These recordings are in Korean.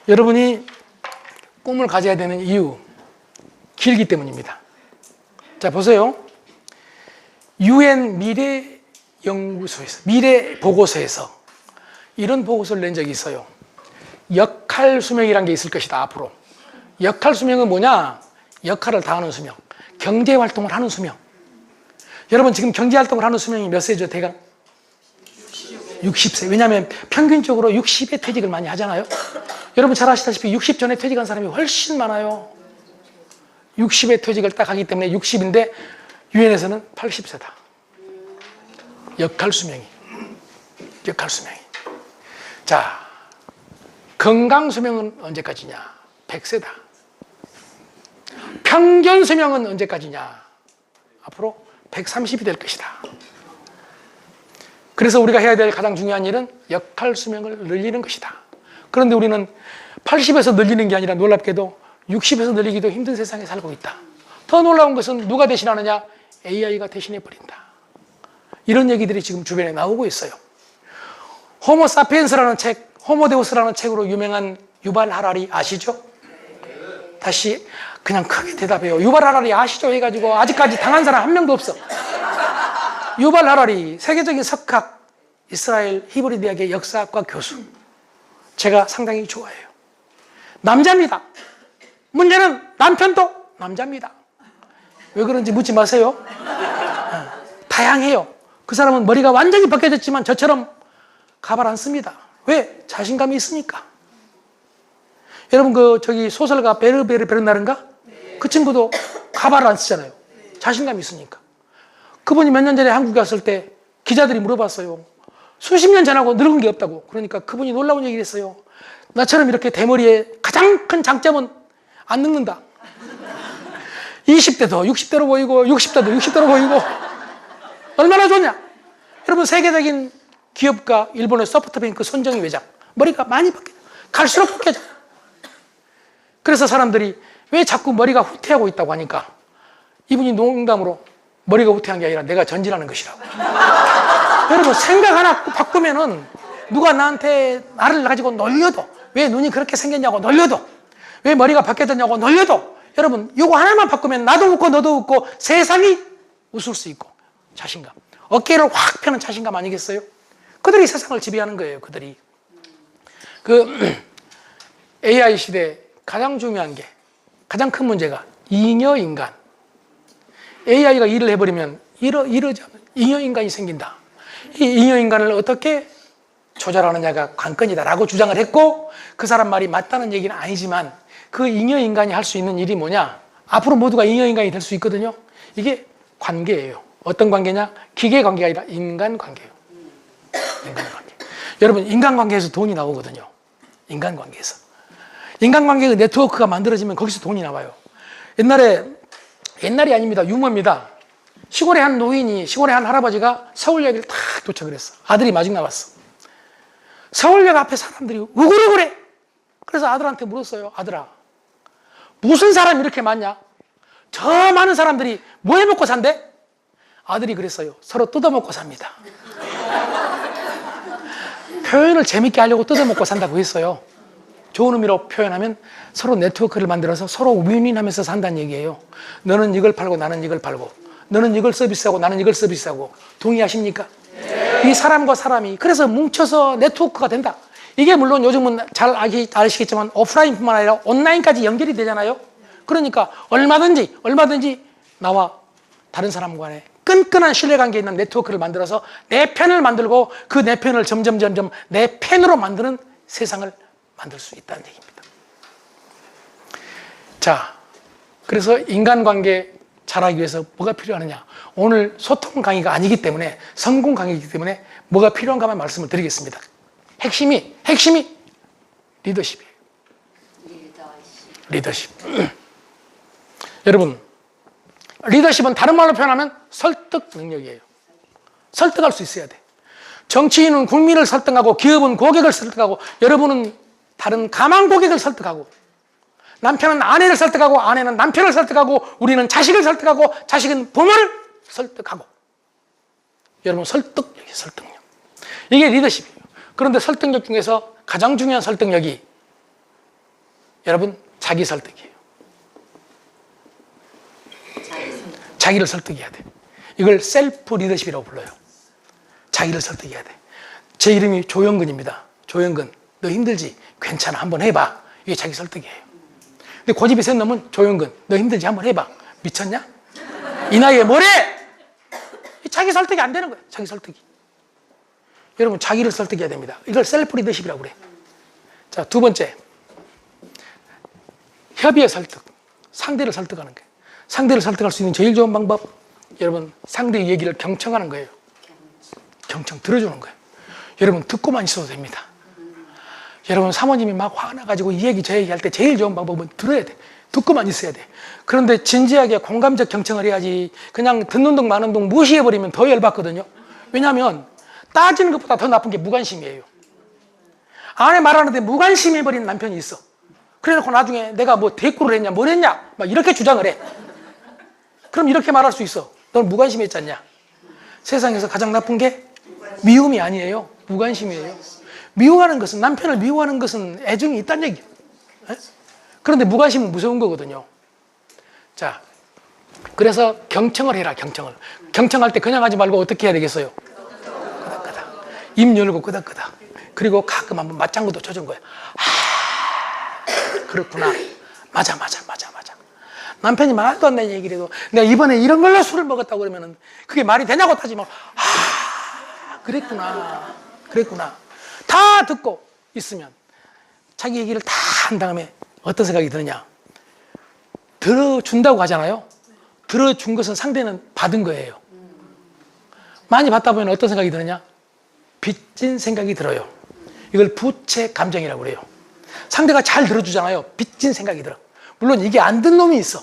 여러분이 꿈을 가져야 되는 이유, 길기 때문입니다. 자, 보세요. UN 미래연구소에서, 미래보고서에서 이런 보고서를 낸 적이 있어요. 역할 수명이라는 게 있을 것이다, 앞으로. 역할 수명은 뭐냐? 역할을 다하는 수명. 경제활동을 하는 수명. 여러분, 지금 경제활동을 하는 수명이 몇 세죠, 대강? 60세. 왜냐하면 평균적으로 60에 퇴직을 많이 하잖아요. 여러분 잘 아시다시피 60 전에 퇴직한 사람이 훨씬 많아요. 60에 퇴직을 딱 하기 때문에 60인데 유엔에서는 80세다. 역할 수명이. 자, 건강 수명은 언제까지냐? 100세다. 평균 수명은 언제까지냐? 앞으로 130이 될 것이다. 그래서 우리가 해야 될 가장 중요한 일은 역할 수명을 늘리는 것이다. 그런데 우리는 80에서 늘리는 게 아니라 놀랍게도 60에서 늘리기도 힘든 세상에 살고 있다. 더 놀라운 것은 누가 대신하느냐? AI가 대신해 버린다. 이런 얘기들이 지금 주변에 나오고 있어요. 호모 사피엔스라는 책, 호모데우스라는 책으로 유명한 유발 하라리 아시죠? 다시 그냥 크게 대답해요. 유발 하라리 아시죠? 해가지고 아직까지 당한 사람 한 명도 없어. 유발 하라리, 세계적인 석학, 이스라엘 히브리 대학의 역사학과 교수. 제가 상당히 좋아해요. 남자입니다. 문제는 남편도 남자입니다. 왜 그런지 묻지 마세요. 다양해요. 그 사람은 머리가 완전히 벗겨졌지만 저처럼 가발 안 씁니다. 왜? 자신감이 있으니까. 여러분 소설가 베르나른가? 그 친구도 가발 안 쓰잖아요. 자신감이 있으니까. 그분이 몇 년 전에 한국에 왔을 때 기자들이 물어봤어요. 수십 년 전하고 늙은 게 없다고. 그러니까 그분이 놀라운 얘기를 했어요. 나처럼 이렇게 대머리에 가장 큰 장점은 안 늙는다. 20대도 60대로 보이고 60대도 60대로 보이고 얼마나 좋냐. 여러분 세계적인 기업가 일본의 소프트뱅크 손정희 회장 머리가 많이 벗겨 갈수록 벗겨져. 그래서 사람들이 왜 자꾸 머리가 후퇴하고 있다고 하니까 이분이 농담으로 머리가 후퇴한 게 아니라 내가 전진하는 것이라고. 여러분 생각 하나 바꾸면은 누가 나를 가지고 놀려도 왜 눈이 그렇게 생겼냐고 놀려도 왜 머리가 바뀌었냐고 놀려도 여러분 요거 하나만 바꾸면 나도 웃고 너도 웃고 세상이 웃을 수 있고 자신감. 어깨를 확 펴는 자신감 아니겠어요? 그들이 세상을 지배하는 거예요. 그들이. AI 시대 가장 중요한 게 가장 큰 문제가 잉여인간. AI가 일을 해버리면 잉여인간이 생긴다. 이 잉여인간을 어떻게 조절하느냐가 관건이다라고 주장을 했고 그 사람 말이 맞다는 얘기는 아니지만 그 잉여인간이 할 수 있는 일이 뭐냐? 앞으로 모두가 잉여인간이 될 수 있거든요. 이게 관계예요. 어떤 관계냐? 기계관계가 아니라 인간관계예요. 인간관계. 여러분 인간관계에서 돈이 나오거든요. 인간관계에서. 인간관계의 네트워크가 만들어지면 거기서 돈이 나와요. 옛날이 아닙니다. 유머입니다. 시골의 한 노인이 시골의 한 할아버지가 서울역에 딱 도착을 했어. 아들이 마중 나왔어. 서울역 앞에 사람들이 우글우글해. 그래서 아들한테 물었어요. 아들아 무슨 사람이 이렇게 많냐? 저 많은 사람들이 뭐 해먹고 산대? 아들이 그랬어요. 서로 뜯어먹고 삽니다. 표현을 재밌게 하려고 뜯어먹고 산다고 했어요. 좋은 의미로 표현하면 서로 네트워크를 만들어서 서로 윈윈하면서 산다는 얘기예요. 너는 이걸 팔고 나는 이걸 팔고 너는 이걸 서비스하고 나는 이걸 서비스하고. 동의하십니까? 네. 이 사람과 사람이 그래서 뭉쳐서 네트워크가 된다. 이게 물론 요즘은 잘 아시겠지만 오프라인뿐만 아니라 온라인까지 연결이 되잖아요. 그러니까 얼마든지 나와 다른 사람 간에 끈끈한 신뢰관계에 있는 네트워크를 만들어서 내 편을 만들고 그 내 편을 점점 내 편으로 만드는 세상을 만들 수 있다는 얘기입니다. 자, 그래서 인간관계 잘하기 위해서 뭐가 필요하느냐? 오늘 소통 강의가 아니기 때문에 성공 강의이기 때문에 뭐가 필요한가만 말씀을 드리겠습니다. 핵심이 리더십이에요. 리더십. 여러분, 리더십은 다른 말로 표현하면 설득 능력이에요. 설득할 수 있어야 돼. 정치인은 국민을 설득하고 기업은 고객을 설득하고 여러분은 다른 가망 고객을 설득하고 남편은 아내를 설득하고 아내는 남편을 설득하고 우리는 자식을 설득하고 자식은 부모를 설득하고 여러분 설득력이 설득력. 이게 리더십이에요. 그런데 설득력 중에서 가장 중요한 설득력이 여러분, 자기 설득이에요. 자기를 설득해야 돼. 이걸 셀프 리더십이라고 불러요. 자기를 설득해야 돼. 제 이름이 조영근입니다. 조영근, 너 힘들지? 괜찮아, 한번 해봐. 이게 자기 설득이에요. 근데 고집이 센 놈은 조영근, 너 힘들지? 한번 해봐. 미쳤냐? 이 나이에 뭐래? 자기 설득이 안 되는 거예요. 자기 설득이. 여러분, 자기를 설득해야 됩니다. 이걸 셀프 리더십이라고 그래. 자, 두 번째, 협의의 설득. 상대를 설득하는 거예요. 상대를 설득할 수 있는 제일 좋은 방법, 여러분, 상대의 얘기를 경청하는 거예요. 경청, 들어주는 거예요. 여러분, 듣고만 있어도 됩니다. 여러분, 사모님이 막 화나가지고 이 얘기 저 얘기 할 때 제일 좋은 방법은 들어야 돼. 듣고만 있어야 돼. 그런데 진지하게 공감적 경청을 해야지, 그냥 듣는 둥 마는 둥 무시해버리면 더 열받거든요. 왜냐하면 따지는 것보다 더 나쁜 게 무관심이에요. 아내 말하는데 무관심해버린 남편이 있어. 그래놓고 나중에 내가 뭐 대꾸를 했냐 뭘 했냐 막 이렇게 주장을 해. 그럼 이렇게 말할 수 있어. 넌 무관심했지 않냐. 세상에서 가장 나쁜 게 미움이 아니에요. 무관심이에요. 미워하는 것은, 남편을 미워하는 것은 애정이 있다는 얘기예요. 그런데 무관심은 무서운 거거든요. 자, 그래서 경청을 해라. 경청을. 경청할 때 그냥 하지 말고 어떻게 해야 되겠어요? 끄덕끄덕. 입 열고 끄덕끄덕. 그리고 가끔 한번 맞장구도 쳐준 거예요. 그렇구나. 맞아. 남편이 말도 안 되는 얘기를 해도 내가 이번에 이런 걸로 술을 먹었다고 그러면은 그게 말이 되냐고 따지면 그랬구나. 다 듣고 있으면 자기 얘기를 다 한 다음에 어떤 생각이 드느냐. 들어준다고 하잖아요. 들어준 것은 상대는 받은 거예요. 많이 받다 보면 어떤 생각이 드느냐. 빚진 생각이 들어요. 이걸 부채 감정이라고 그래요. 상대가 잘 들어주잖아요. 빚진 생각이 들어. 물론 이게 안 든 놈이 있어.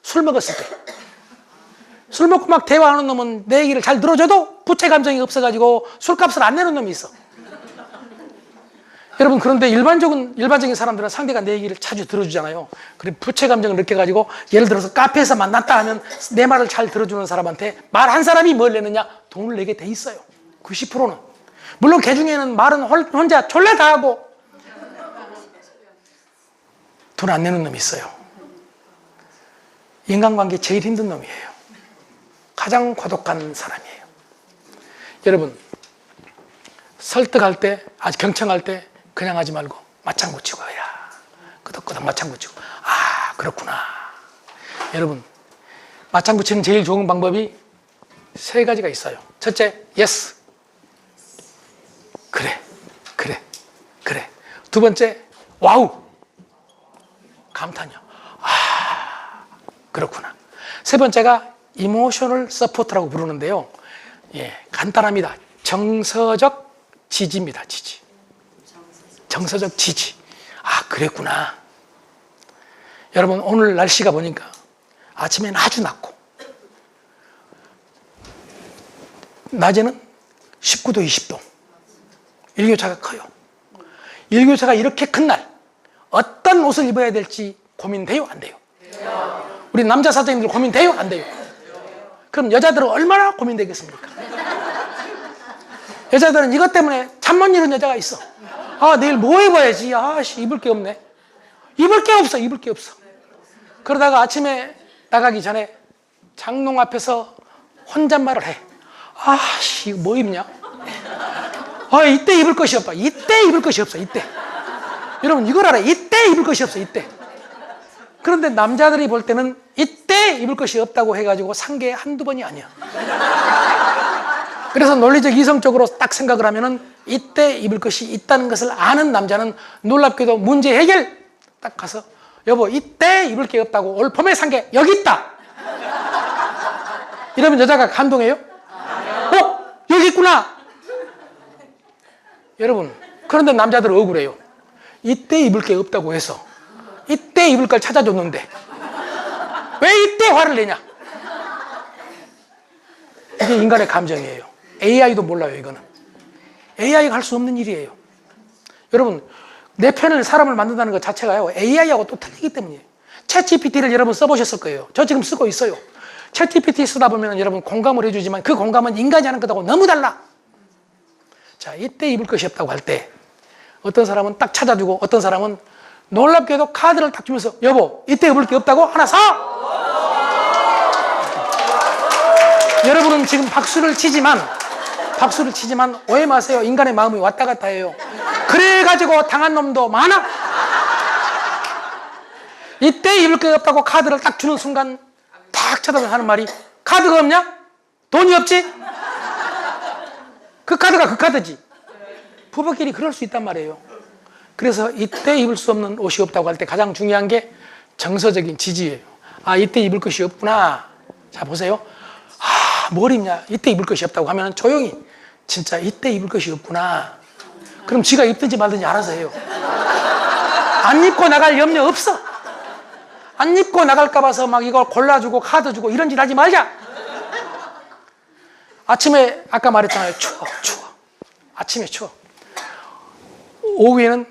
술 먹었을 때. 술 먹고 막 대화하는 놈은 내 얘기를 잘 들어줘도 부채 감정이 없어가지고 술값을 안 내는 놈이 있어. 여러분, 그런데 일반적인 사람들은 상대가 내 얘기를 자주 들어주잖아요. 그리고 부채 감정을 느껴가지고 예를 들어서 카페에서 만났다 하면 내 말을 잘 들어주는 사람한테 말 한 사람이 뭘 내느냐? 돈을 내게 돼 있어요. 90%는. 물론 그 중에는 말은 혼자 졸라 다 하고 돈 안 내는 놈이 있어요. 인간관계 제일 힘든 놈이에요. 가장 고독한 사람이에요. 여러분, 설득할 때, 경청할 때 그냥 하지 말고 맞장구 치고, 야, 끄덕끄덕 맞장구 치고, 그렇구나. 여러분, 맞장구 치는 제일 좋은 방법이 세 가지가 있어요. 첫째, yes. 그래. 두 번째, 와우. 감탄이요. 그렇구나. 세 번째가 이모셔널 서포트라고 부르는데요. 간단합니다. 정서적 지지입니다. 지지. 정서적 지지. 그랬구나. 여러분, 오늘 날씨가 보니까 아침에는 아주 낮고 낮에는 19도, 20도. 일교차가 커요. 일교차가 이렇게 큰 날 어떤 옷을 입어야 될지 고민돼요? 안 돼요? 우리 남자 사장님들 고민돼요? 안 돼요? 그럼 여자들은 얼마나 고민되겠습니까? 여자들은 이것 때문에 잠 못 이루는 여자가 있어. 내일 뭐 입어야지? 입을 게 없네. 입을 게 없어. 그러다가 아침에 나가기 전에 장롱 앞에서 혼잣말을 해. 이거 뭐 입냐? 이때 입을 것이 없다. 이때 입을 것이 없어. 이때. 여러분, 이걸 알아요. 이때 입을 것이 없어. 이때. 그런데 남자들이 볼 때는 이때 입을 것이 없다고 해가지고 산 게 한두 번이 아니야. 그래서 논리적 이성적으로 딱 생각을 하면은 이때 입을 것이 있다는 것을 아는 남자는 놀랍게도 문제 해결 딱 가서, 여보, 이때 입을 게 없다고 올 봄에 산 게 여기 있다. 이러면 여자가 감동해요? 여기 있구나. 여러분, 그런데 남자들은 억울해요. 이때 입을 게 없다고 해서 이때 입을 걸 찾아줬는데 왜 이때 화를 내냐? 이게 인간의 감정이에요. AI도 몰라요. 이거는 AI가 할 수 없는 일이에요. 여러분, 내 편을 사람을 만든다는 것 자체가요, AI하고 또 틀리기 때문이에요. 챗GPT를 여러분 써보셨을 거예요. 저 지금 쓰고 있어요. 챗GPT 쓰다 보면 여러분 공감을 해주지만 그 공감은 인간이 하는 것하고 너무 달라. 자, 이때 입을 것이 없다고 할 때 어떤 사람은 딱 찾아주고 어떤 사람은 놀랍게도 카드를 딱 주면서 여보 이때 입을 게 없다고 하나 사! 여러분은 지금 박수를 치지만 오해 마세요. 인간의 마음이 왔다 갔다 해요. 그래가지고 당한 놈도 많아. 이때 입을 게 없다고 카드를 딱 주는 순간 딱 쳐다보면서 하는 말이 카드가 없냐? 돈이 없지? 그 카드가 그 카드지. 부부끼리 그럴 수 있단 말이에요. 그래서 이때 입을 수 없는 옷이 없다고 할 때 가장 중요한 게 정서적인 지지예요. 아, 이때 입을 것이 없구나. 자, 보세요. 아, 뭘 입냐? 이때 입을 것이 없다고 하면 조용히 진짜 이때 입을 것이 없구나. 그럼 지가 입든지 말든지 알아서 해요. 안 입고 나갈 염려 없어. 안 입고 나갈까 봐서 막 이걸 골라주고 카드 주고 이런 짓 하지 말자. 아침에 아까 말했잖아요. 추워. 아침에 추워. 오후에는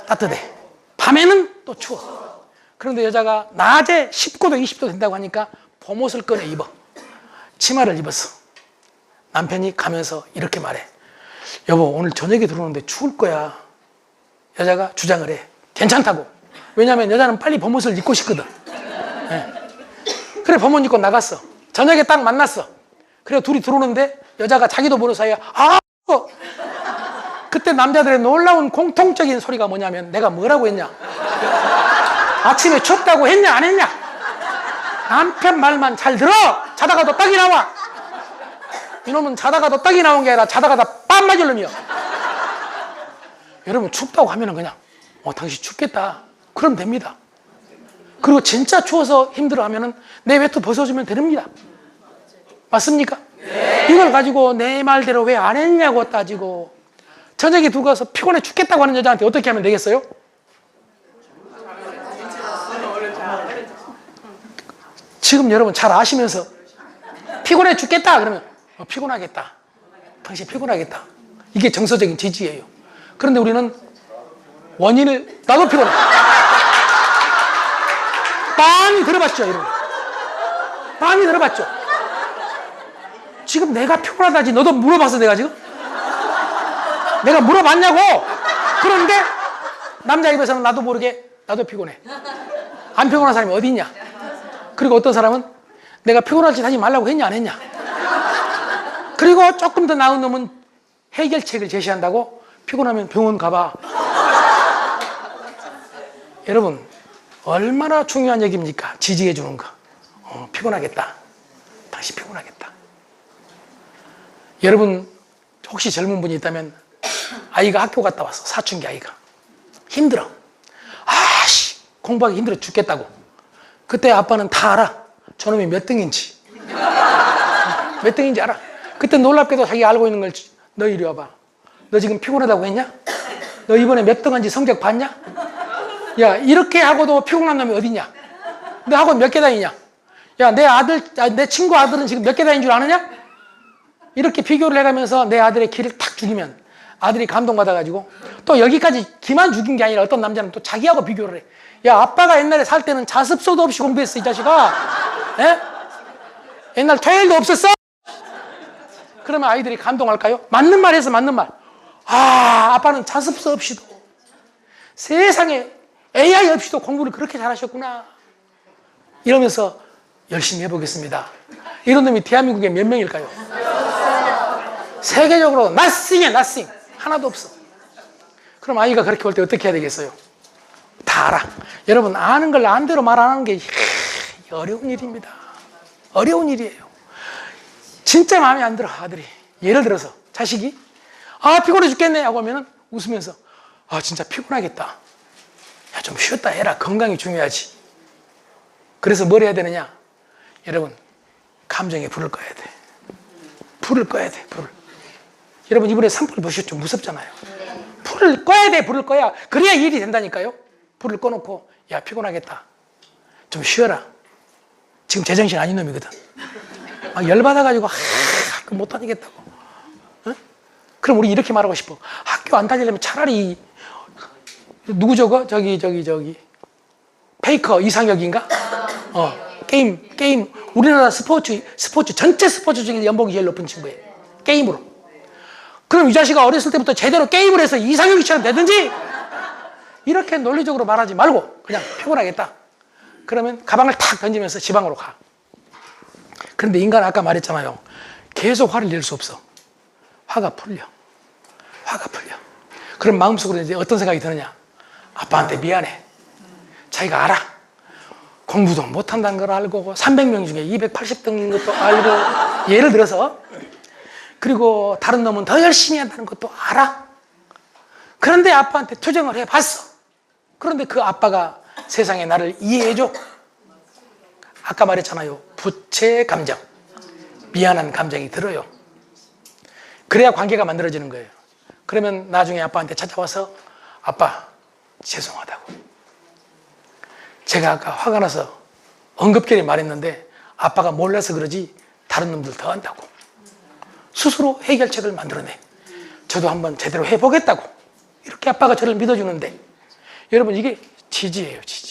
따뜻해. 밤에는 또 추워. 그런데 여자가 낮에 19도, 20도 된다고 하니까 봄옷을 꺼내 입어. 치마를 입었어. 남편이 가면서 이렇게 말해. 여보, 오늘 저녁에 들어오는데 추울 거야. 여자가 주장을 해. 괜찮다고. 왜냐하면 여자는 빨리 봄옷을 입고 싶거든. 네. 그래, 봄옷 입고 나갔어. 저녁에 딱 만났어. 그래, 둘이 들어오는데 여자가 자기도 모르는 사이에 그때 남자들의 놀라운 공통적인 소리가 뭐냐면 내가 뭐라고 했냐? 아침에 춥다고 했냐 안 했냐? 남편 말만 잘 들어! 자다가도 떡이 나와! 이놈은 자다가도 떡이 나온 게 아니라 자다가도 뺨 맞을 놈이야. 여러분 춥다고 하면 그냥 당신 춥겠다. 그럼 됩니다. 그리고 진짜 추워서 힘들어하면 내 외투 벗어주면 됩니다. 맞습니까? 네. 이걸 가지고 내 말대로 왜 안 했냐고 따지고 저녁에 두고 가서 피곤해 죽겠다고 하는 여자한테 어떻게 하면 되겠어요? 지금 여러분 잘 아시면서 피곤해 죽겠다 그러면 피곤하겠다. 당신 피곤하겠다. 이게 정서적인 지지예요. 그런데 우리는 원인을 나도 피곤해. 많이 들어봤죠, 여러분? 많이 들어봤죠? 지금 내가 피곤하다지 너도 물어봤어, 내가 지금? 내가 물어봤냐고! 그런데 남자 입에서는 나도 모르게 나도 피곤해. 안 피곤한 사람이 어디 있냐? 그리고 어떤 사람은 내가 피곤할 짓 하지 말라고 했냐 안 했냐? 그리고 조금 더 나은 놈은 해결책을 제시한다고 피곤하면 병원 가봐. 여러분 얼마나 중요한 얘기입니까? 지지해 주는 거. 피곤하겠다. 당신 피곤하겠다. 여러분 혹시 젊은 분이 있다면 아이가 학교 갔다 왔어. 사춘기 아이가. 힘들어. 공부하기 힘들어 죽겠다고. 그때 아빠는 다 알아. 저놈이 몇 등인지. 몇 등인지 알아. 그때 놀랍게도 자기가 알고 있는 걸 너 이리 와봐. 너 지금 피곤하다고 했냐? 너 이번에 몇 등한지 성적 봤냐? 야, 이렇게 하고도 피곤한 놈이 어딨냐? 너 학원 몇 개 다니냐? 야, 내 친구 아들은 지금 몇 개 다닌 줄 아느냐? 이렇게 비교를 해가면서 내 아들의 기를 탁 죽이면 아들이 감동받아가지고 또 여기까지 기만 죽인 게 아니라 어떤 남자는 또 자기하고 비교를 해. 야, 아빠가 옛날에 살 때는 자습서도 없이 공부했어, 이 자식아. 에? 옛날 토요일도 없었어? 그러면 아이들이 감동할까요? 맞는 말 해서 맞는 말. 아빠는 자습서 없이도 세상에 AI 없이도 공부를 그렇게 잘하셨구나. 이러면서 열심히 해보겠습니다. 이런 놈이 대한민국에 몇 명일까요? 세계적으로 nothing이야, nothing. 하나도 없어. 그럼 아이가 그렇게 올 때 어떻게 해야 되겠어요? 다 알아. 여러분 아는 걸 안 대로 말 안 하는 게 어려운 일입니다. 어려운 일이에요. 진짜 마음에 안 들어 아들이. 예를 들어서 자식이 피곤해 죽겠네 하고 하면은 웃으면서 진짜 피곤하겠다. 야, 좀 쉬었다 해라. 건강이 중요하지. 그래서 뭘 해야 되느냐? 여러분 감정에 불을 꺼야 돼. 불을 꺼야 돼. 불을. 여러분 이번에 산불 보셨죠? 무섭잖아요. 불을 꺼야 돼. 불을 꺼야. 그래야 일이 된다니까요. 불을 꺼놓고 야, 피곤하겠다. 좀 쉬어라. 지금 제정신 아닌 놈이거든. 막 열받아가지고 학교 못 다니겠다고. 어? 그럼 우리 이렇게 말하고 싶어. 학교 안 다니려면 차라리 누구 저기 페이커 이상혁인가? 게임 우리나라 스포츠 전체 스포츠 중에 연봉이 제일 높은 친구예요. 게임으로. 그럼 이 자식아 어렸을 때부터 제대로 게임을 해서 이상혁이처럼 되든지 이렇게 논리적으로 말하지 말고 그냥 피곤하겠다. 그러면 가방을 탁 던지면서 지방으로 가. 그런데 인간은 아까 말했잖아요. 계속 화를 낼 수 없어. 화가 풀려. 화가 풀려. 그럼 마음속으로 이제 어떤 생각이 드느냐? 아빠한테 미안해. 자기가 알아. 공부도 못한다는 걸 알고 300명 중에 280등인 것도 알고 예를 들어서 그리고 다른 놈은 더 열심히 한다는 것도 알아. 그런데 아빠한테 투정을 해봤어. 그런데 그 아빠가 세상에 나를 이해해줘. 아까 말했잖아요. 부채 감정. 미안한 감정이 들어요. 그래야 관계가 만들어지는 거예요. 그러면 나중에 아빠한테 찾아와서 아빠 죄송하다고. 제가 아까 화가 나서 언급결에 말했는데 아빠가 몰라서 그러지 다른 놈들 더 한다고. 스스로 해결책을 만들어내. 저도 한번 제대로 해보겠다고. 이렇게 아빠가 저를 믿어주는데 여러분 이게 지지예요. 지지.